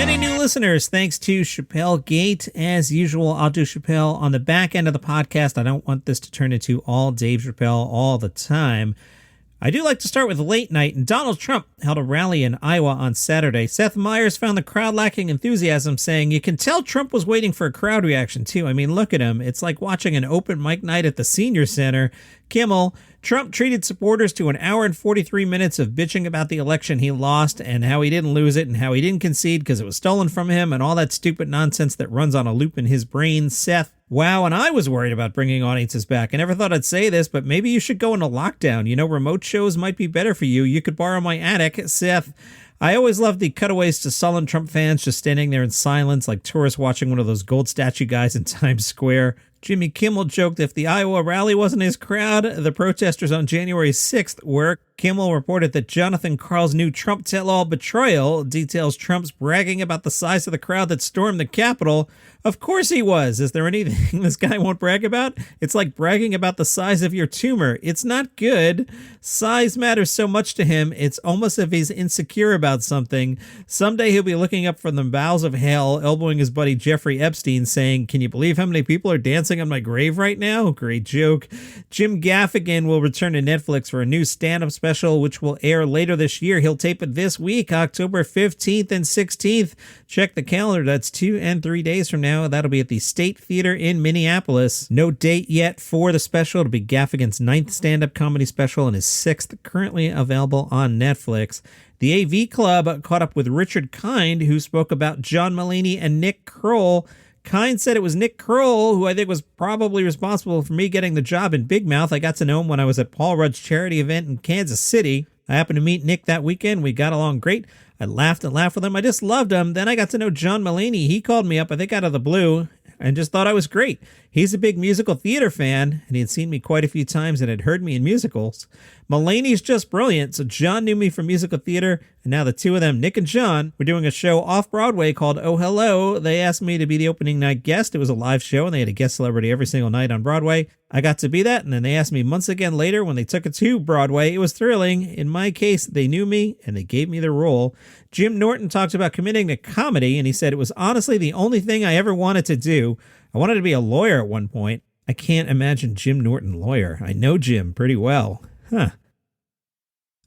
Many new listeners, thanks to Chappelle Gate. As usual, I'll do Chappelle on the back end of the podcast. I don't want this to turn into all Dave Chappelle all the time. I do like to start with late night, and Donald Trump held a rally in Iowa on Saturday. Seth Meyers found the crowd lacking enthusiasm, saying, "You can tell Trump was waiting for a crowd reaction, too. I mean, look at him. It's like watching an open mic night at the Senior Center." Kimmel, Trump treated supporters to an hour and 43 minutes of bitching about the election he lost and how he didn't lose it and how he didn't concede because it was stolen from him and all that stupid nonsense that runs on a loop in his brain. Seth, wow, and I was worried about bringing audiences back. I never thought I'd say this, but maybe you should go into lockdown. You know, remote shows might be better for you. You could borrow my attic. Seth, I always loved the cutaways to sullen Trump fans just standing there in silence like tourists watching one of those gold statue guys in Times Square. Jimmy Kimmel joked if the Iowa rally wasn't his crowd, the protesters on January 6th were. Kimmel reported that Jonathan Karl's new Trump tell-all betrayal details Trump's bragging about the size of the crowd that stormed the Capitol. Of course he was. Is there anything this guy won't brag about? It's like bragging about the size of your tumor. It's not good. Size matters so much to him, it's almost as if he's insecure about something. Someday he'll be looking up from the bowels of hell, elbowing his buddy Jeffrey Epstein, saying, "Can you believe how many people are dancing on my grave right now?" Great joke. Jim Gaffigan will return to Netflix for a new stand-up special, which will air later this year. He'll tape it this week, October 15th and 16th. Check the calendar. That's 2 and 3 days from now. That'll be at the State Theater in Minneapolis. No date yet for the special. It'll be Gaffigan's 9th stand-up comedy special and his 6th, currently available on Netflix. The AV Club caught up with Richard Kind, who spoke about John Mulaney and Nick Kroll. Kind said it was Nick Kroll, who I think was probably responsible for me getting the job in Big Mouth. I got to know him when I was at Paul Rudd's charity event in Kansas City. I happened to meet Nick that weekend. We got along great. I laughed and laughed with him. I just loved him. Then I got to know John Mulaney. He called me up, I think out of the blue, and just thought I was great. He's a big musical theater fan, and he had seen me quite a few times and had heard me in musicals. Mulaney's just brilliant, so John knew me from musical theater, and now the two of them, Nick and John, were doing a show off-Broadway called Oh Hello. They asked me to be the opening night guest. It was a live show, and they had a guest celebrity every single night on Broadway. I got to be that, and then they asked me months again later when they took it to Broadway. It was thrilling. In my case, they knew me, and they gave me the role. Jim Norton talked about committing to comedy, and he said it was honestly the only thing I ever wanted to do. I wanted to be a lawyer at one point. I can't imagine Jim Norton lawyer. I know Jim pretty well. I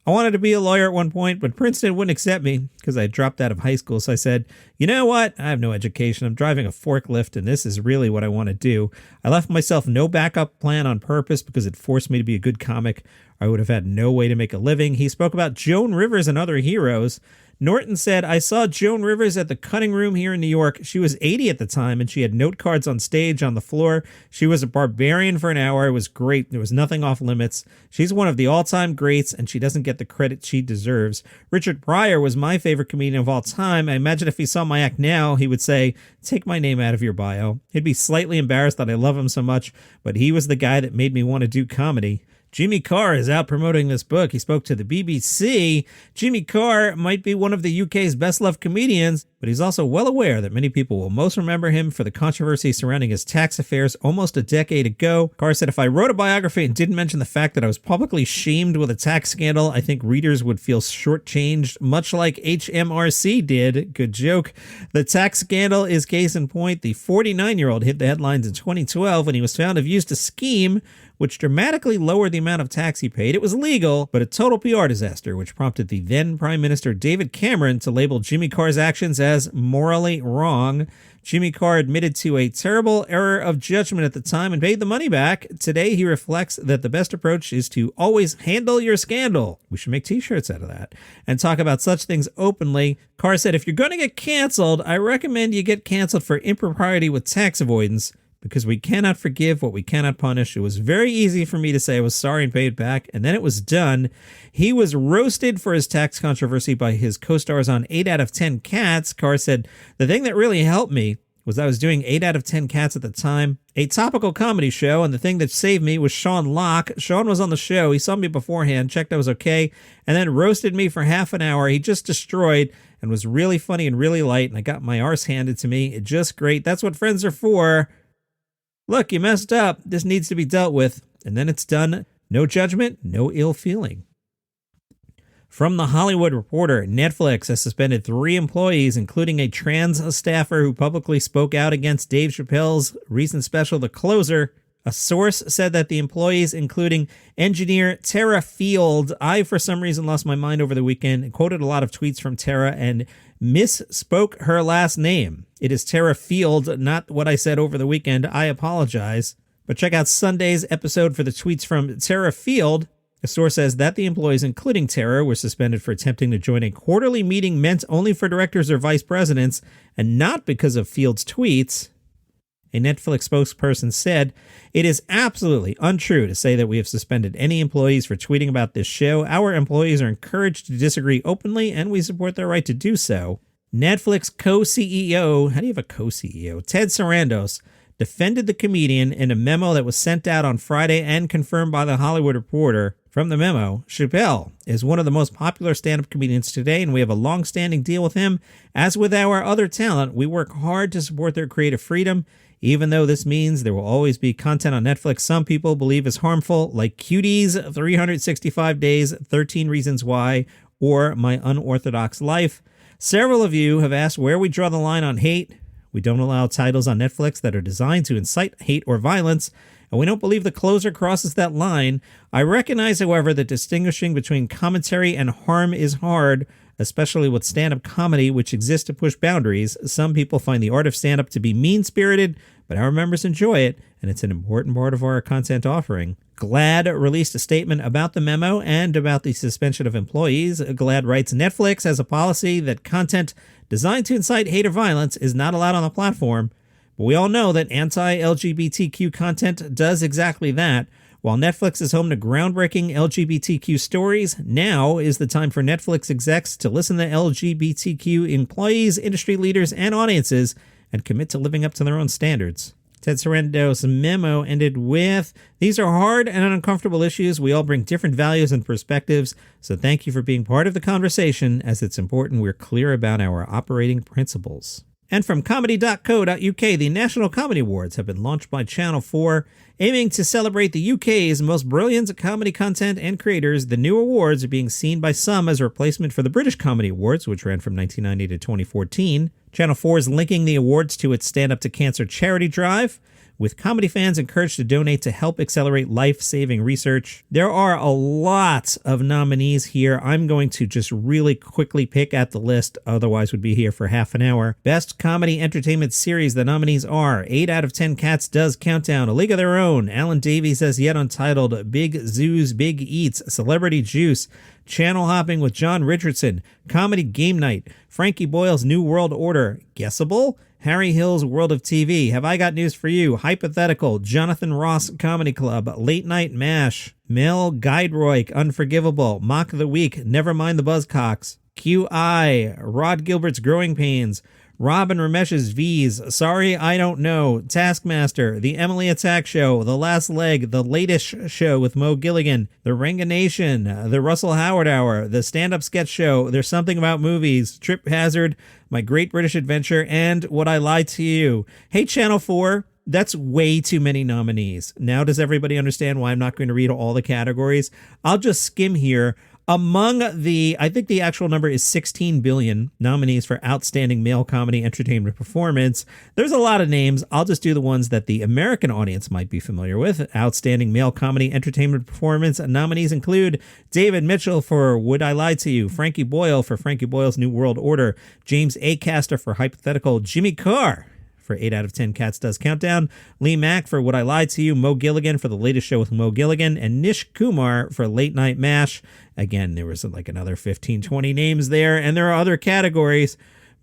wanted to be a lawyer at one point, but Princeton wouldn't accept me because I dropped out of high school. So I said, you know what? I have no education. I'm driving a forklift, and this is really what I want to do. I left myself no backup plan on purpose because it forced me to be a good comic. I would have had no way to make a living. He spoke about Joan Rivers and other heroes. Norton said, I saw Joan Rivers at the Cutting Room here in New York. She was 80 at the time, and she had note cards on stage on the floor. She was a barbarian for an hour. It was great. There was nothing off limits. She's one of the all-time greats, and she doesn't get the credit she deserves. Richard Pryor was my favorite comedian of all time. I imagine if he saw my act now, he would say, take my name out of your bio. He'd be slightly embarrassed that I love him so much, but he was the guy that made me want to do comedy. Jimmy Carr is out promoting this book. He spoke to the BBC. Jimmy Carr might be one of the UK's best-loved comedians, but he's also well aware that many people will most remember him for the controversy surrounding his tax affairs almost a decade ago. Carr said, if I wrote a biography and didn't mention the fact that I was publicly shamed with a tax scandal, I think readers would feel shortchanged, much like HMRC did. Good joke. The tax scandal is case in point. The 49-year-old hit the headlines in 2012 when he was found to have used a scheme which dramatically lowered the amount of tax he paid. It was legal, but a total PR disaster, which prompted the then Prime Minister David Cameron to label Jimmy Carr's actions as morally wrong. Jimmy Carr admitted to a terrible error of judgment at the time and paid the money back. Today, he reflects that the best approach is to always handle your scandal. We should make t-shirts out of that and talk about such things openly. Carr said, if you're going to get canceled, I recommend you get canceled for impropriety with tax avoidance, because we cannot forgive what we cannot punish. It was very easy for me to say I was sorry and pay it back, and then it was done. He was roasted for his tax controversy by his co-stars on 8 out of 10 Cats. Carr said, the thing that really helped me was I was doing 8 out of 10 Cats at the time, a topical comedy show, and the thing that saved me was Sean Locke. Sean was on the show. He saw me beforehand, checked I was okay, and then roasted me for half an hour. He just destroyed and was really funny and really light, and I got my arse handed to me. It just great. That's what friends are for. Look, you messed up. This needs to be dealt with. And then it's done. No judgment, no ill feeling. From The Hollywood Reporter, Netflix has suspended 3 employees, including a trans staffer who publicly spoke out against Dave Chappelle's recent special, The Closer. A source said that the employees, including engineer Tara Field, I for some reason lost my mind over the weekend and quoted a lot of tweets from Tara and misspoke her last name. It is Tara Field, not what I said over the weekend. I apologize. But check out Sunday's episode for the tweets from Tara Field. The source says that the employees, including Tara, were suspended for attempting to join a quarterly meeting meant only for directors or vice presidents, and not because of Field's tweets. A Netflix spokesperson said, "It is absolutely untrue to say that we have suspended any employees for tweeting about this show. Our employees are encouraged to disagree openly, and we support their right to do so." Netflix co-CEO, how do you have a co-CEO? Ted Sarandos defended the comedian in a memo that was sent out on Friday and confirmed by The Hollywood Reporter. From the memo, Chappelle is one of the most popular stand-up comedians today, and we have a long-standing deal with him. As with our other talent, we work hard to support their creative freedom. Even though this means there will always be content on Netflix some people believe is harmful, like Cuties, 365 Days, 13 Reasons Why, or My Unorthodox Life. Several of you have asked where we draw the line on hate. We don't allow titles on Netflix that are designed to incite hate or violence, and we don't believe The Closer crosses that line. I recognize, however, that distinguishing between commentary and harm is hard, especially with stand-up comedy, which exists to push boundaries. Some people find the art of stand-up to be mean-spirited, but our members enjoy it, and it's an important part of our content offering. GLAAD released a statement about the memo and about the suspension of employees. GLAAD writes, Netflix has a policy that content designed to incite hate or violence is not allowed on the platform, but we all know that anti-LGBTQ content does exactly that. While Netflix is home to groundbreaking LGBTQ stories, now is the time for Netflix execs to listen to LGBTQ employees, industry leaders, and audiences and commit to living up to their own standards. Ted Sarandos' memo ended with, "These are hard and uncomfortable issues. We all bring different values and perspectives, so thank you for being part of the conversation. As it's important we're clear about our operating principles." And from comedy.co.uk, the National Comedy Awards have been launched by Channel 4. Aiming to celebrate the UK's most brilliant comedy content and creators, the new awards are being seen by some as a replacement for the British Comedy Awards, which ran from 1990 to 2014. Channel 4 is linking the awards to its Stand Up to Cancer charity drive, with comedy fans encouraged to donate to help accelerate life-saving research. There are a lot of nominees here. I'm going to just really quickly pick at the list, otherwise we'd be here for half an hour. Best Comedy Entertainment Series, the nominees are 8 out of 10 Cats Does Countdown, A League of Their Own, Alan Davies as Yet Untitled, Big Zoos, Big Eats, Celebrity Juice, Channel Hopping with John Richardson, Comedy Game Night, Frankie Boyle's New World Order, Guessable, Harry Hill's World of TV, Have I Got News for You, Hypothetical, Jonathan Ross Comedy Club, Late Night MASH, Mel Guidroy, Unforgivable, Mock of the Week, Never Mind the Buzzcocks, QI, Rod Gilbert's Growing Pains, Robin Ramesh's V's, Sorry I Don't Know, Taskmaster, The Emily Attack Show, The Last Leg, The Latest Show with Mo Gilligan, The Ranga Nation, The Russell Howard Hour, The Stand-Up Sketch Show, There's Something About Movies, Trip Hazard, My Great British Adventure, and Would I Lie to You? Hey, Channel 4, that's way too many nominees. Now does everybody understand why I'm not going to read all the categories? I'll just skim here. Among the, I think the actual number is 16 billion nominees for Outstanding Male Comedy Entertainment Performance. There's a lot of names. I'll just do the ones that the American audience might be familiar with. Outstanding Male Comedy Entertainment Performance nominees include David Mitchell for Would I Lie to You, Frankie Boyle for Frankie Boyle's New World Order, James Acaster for Hypothetical, Jimmy Carr for 8 out of 10 Cats Does Countdown, Lee Mack for Would I Lie to You, Mo Gilligan for The Latest Show with Mo Gilligan, and Nish Kumar for Late Night MASH. Again, there was like another 15, 20 names there, and there are other categories.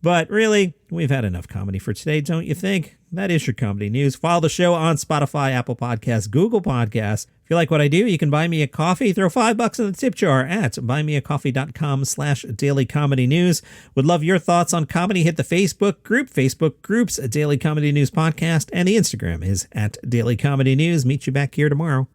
But really, we've had enough comedy for today, don't you think? That is your comedy news. Follow the show on Spotify, Apple Podcasts, Google Podcasts. If you like what I do, you can buy me a coffee. Throw $5 in the tip jar at buymeacoffee.com/dailycomedynews. Would love your thoughts on comedy. Hit the Facebook groups, Daily Comedy News Podcast, and the Instagram is at Daily Comedy News. Meet you back here tomorrow.